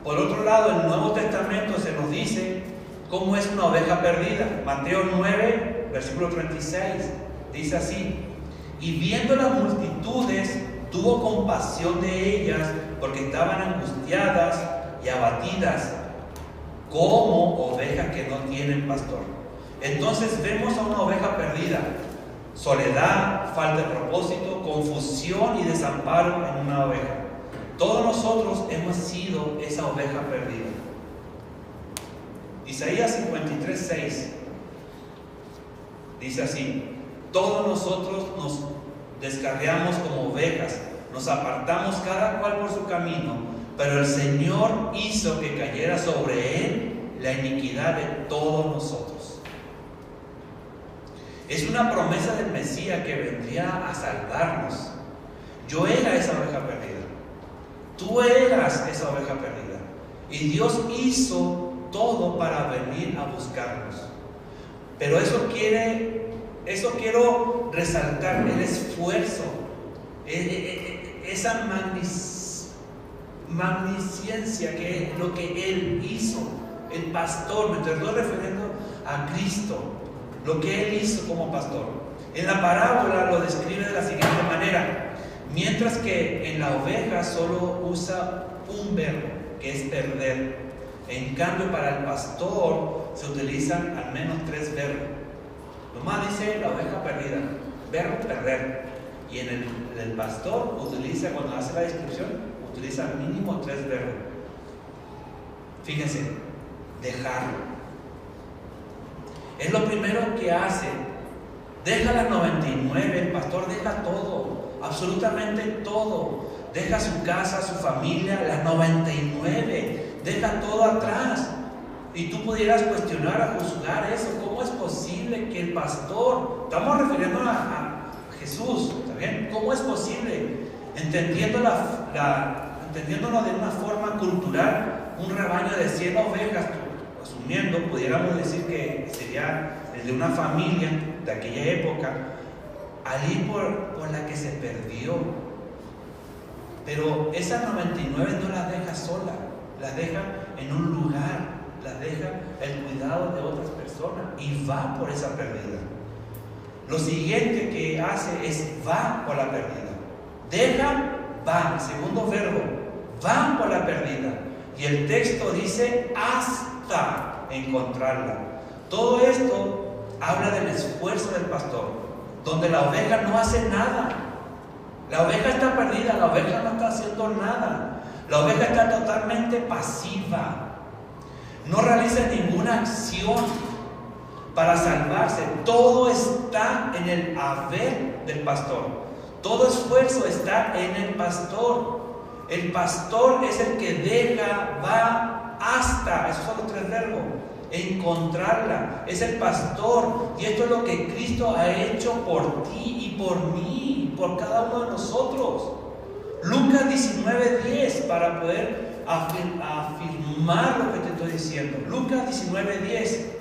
Por otro lado, el Nuevo Testamento se nos dice cómo es una oveja perdida. Mateo 9, versículo 36, dice así: y viendo las multitudes, tuvo compasión de ellas, porque estaban angustiadas y abatidas, como ovejas que no tienen pastor. Entonces vemos a una oveja perdida: soledad, falta de propósito, confusión y desamparo en una oveja. Todos nosotros hemos sido esa oveja perdida. Isaías 53, 6 dice así: todos nosotros nos descarriamos como ovejas, nos apartamos cada cual por su camino, pero el Señor hizo que cayera sobre él la iniquidad de todos nosotros. Es una promesa del Mesías que vendría a salvarnos. Yo era esa oveja perdida. Tú eras esa oveja perdida. Y Dios hizo todo para venir a buscarnos. Pero eso quiero resaltar: el esfuerzo, esa magnificencia que es lo que Él hizo. El pastor, me estoy refiriendo a Cristo, lo que Él hizo como pastor. En la parábola lo describe de la siguiente manera: mientras que en la oveja solo usa un verbo, que es perder. En cambio, para el pastor se utilizan al menos 3 verbos. Nomás dice la oveja perdida, verbo perder. Y en el pastor utiliza, cuando hace la descripción, utiliza mínimo 3 verbos. Fíjense: dejarlo. Es lo primero que hace. Deja las 99, el pastor deja todo, absolutamente todo. Deja su casa, su familia, las 99, deja todo atrás. Y tú pudieras cuestionar, a juzgar eso. ¿Cómo es posible que el pastor, estamos refiriendo a Jesús, ¿está bien? ¿Cómo es posible? Entendiéndolo de una forma cultural, un rebaño de 100 ovejas, asumiendo, pudiéramos decir que sería el de una familia de aquella época, al ir por la que se perdió. Pero esas 99 no las deja sola, las deja en un lugar, las deja el cuidado de otras personas y va por esa pérdida. Lo siguiente que hace es va por la pérdida. Deja, va. El segundo verbo, van por la pérdida. Y el texto dice hasta encontrarla. Todo esto habla del esfuerzo del pastor, donde la oveja no hace nada. La oveja está perdida, la oveja no está haciendo nada. La oveja está totalmente pasiva. No realiza ninguna acción para salvarse. Todo está en el haber del pastor. Todo esfuerzo está en el pastor. El pastor es el que deja, va hasta, esos son los 3 verbos, encontrarla. Es el pastor, y esto es lo que Cristo ha hecho por ti y por mí, por cada uno de nosotros. Lucas 19:10, para poder afirmar lo que te estoy diciendo. Lucas 19:10.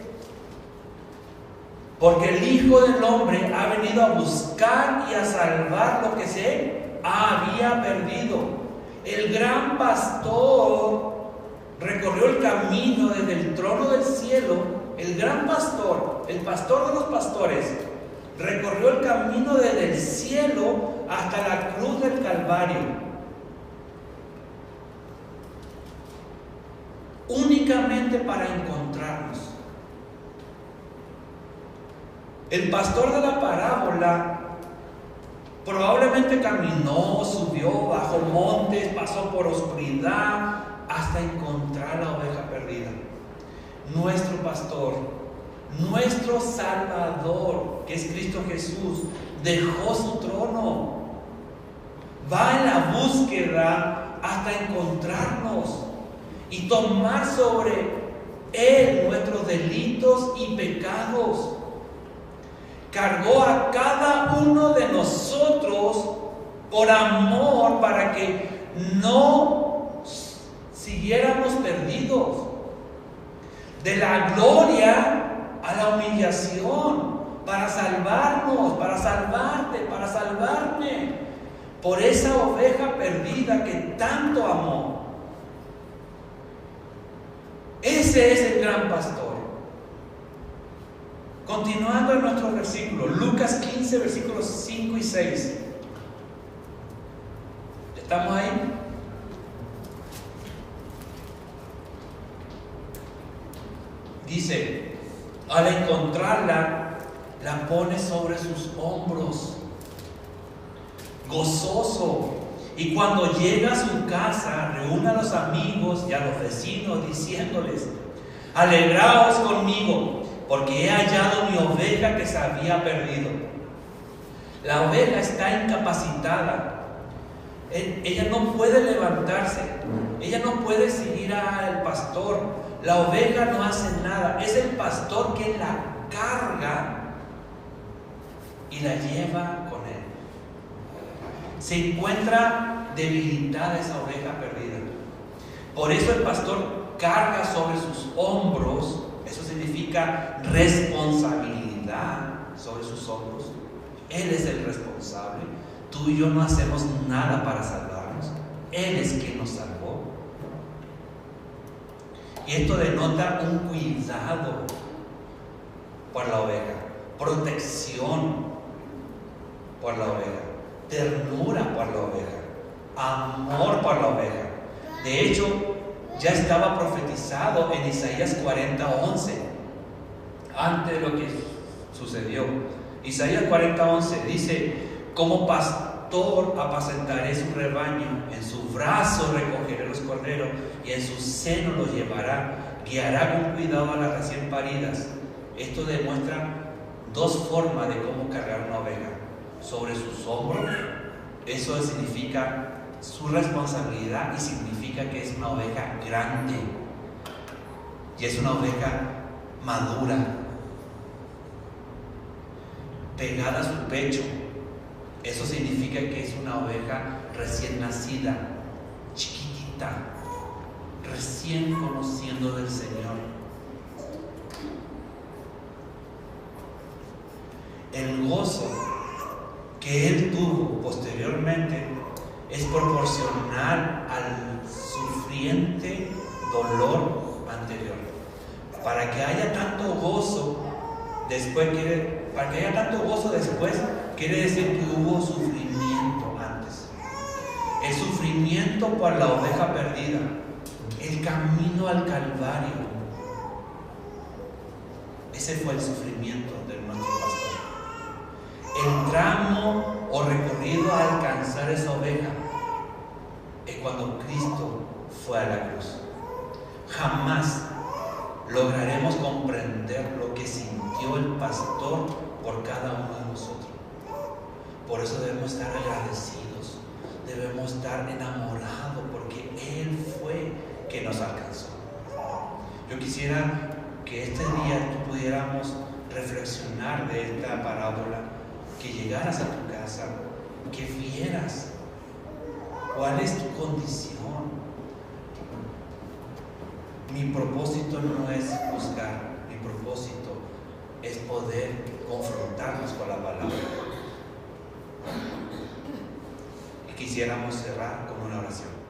Porque el Hijo del Hombre ha venido a buscar y a salvar lo que se había perdido. El gran pastor recorrió el camino desde el trono del cielo. El gran pastor, el pastor de los pastores, recorrió el camino desde el cielo hasta la cruz del Calvario, únicamente para encontrarnos. El pastor de la parábola probablemente caminó, subió, bajó montes, pasó por oscuridad hasta encontrar la oveja perdida. Nuestro pastor, nuestro Salvador, que es Cristo Jesús, dejó su trono, va en la búsqueda hasta encontrarnos y tomar sobre Él nuestros delitos y pecados. Cargó a cada uno de nosotros por amor, para que no siguiéramos perdidos. De la gloria a la humillación, para salvarnos, para salvarte, para salvarme, por esa oveja perdida que tanto amó. Ese es el gran pastor. Continuando en nuestro versículo, Lucas 15, versículos 5 y 6. ¿Estamos ahí? Dice: al encontrarla, la pone sobre sus hombros, gozoso. Y cuando llega a su casa, reúne a los amigos y a los vecinos, diciéndoles: alegraos conmigo, porque he hallado mi oveja que se había perdido. La oveja está incapacitada. Ella no puede levantarse. Ella no puede seguir al pastor. La oveja no hace nada. Es el pastor quien la carga y la lleva con él. Se encuentra debilitada esa oveja perdida. Por eso el pastor carga sobre sus hombros. Eso significa responsabilidad sobre sus hombros. Él es el responsable. Tú y yo no hacemos nada para salvarnos. Él es quien nos salvó. Y esto denota un cuidado por la oveja, protección por la oveja, ternura por la oveja, amor por la oveja. De hecho, ya estaba profetizado en Isaías 40:11, antes de lo que sucedió. Isaías 40:11 dice: como pastor apacentaré su rebaño, en su brazo recogeré los corderos y en su seno los llevará, guiará con cuidado a las recién paridas. Esto demuestra dos formas de cómo cargar una oveja: sobre sus hombros. Eso significa su responsabilidad y significa que es una oveja grande y es una oveja madura, pegada a su pecho. Eso significa que es una oveja recién nacida, chiquitita, recién conociendo del Señor. El gozo que Él tuvo posteriormente es proporcional al sufriente dolor anterior. Para que haya tanto gozo después, quiere decir que hubo sufrimiento antes. El sufrimiento por la oveja perdida, el camino al Calvario, ese fue el sufrimiento de nuestro pastor. El tramo o recorrido a alcanzar esa oveja es cuando Cristo fue a la cruz. Jamás lograremos comprender lo que sintió el pastor por cada uno de nosotros. Por eso debemos estar agradecidos, debemos estar enamorados, porque Él fue que nos alcanzó. Yo quisiera que este día pudiéramos reflexionar de esta parábola, que llegaras a tu casa casa, que vieras cuál es tu condición. Mi propósito no es juzgar, mi propósito es poder confrontarnos con la palabra. Y quisiéramos cerrar con una oración.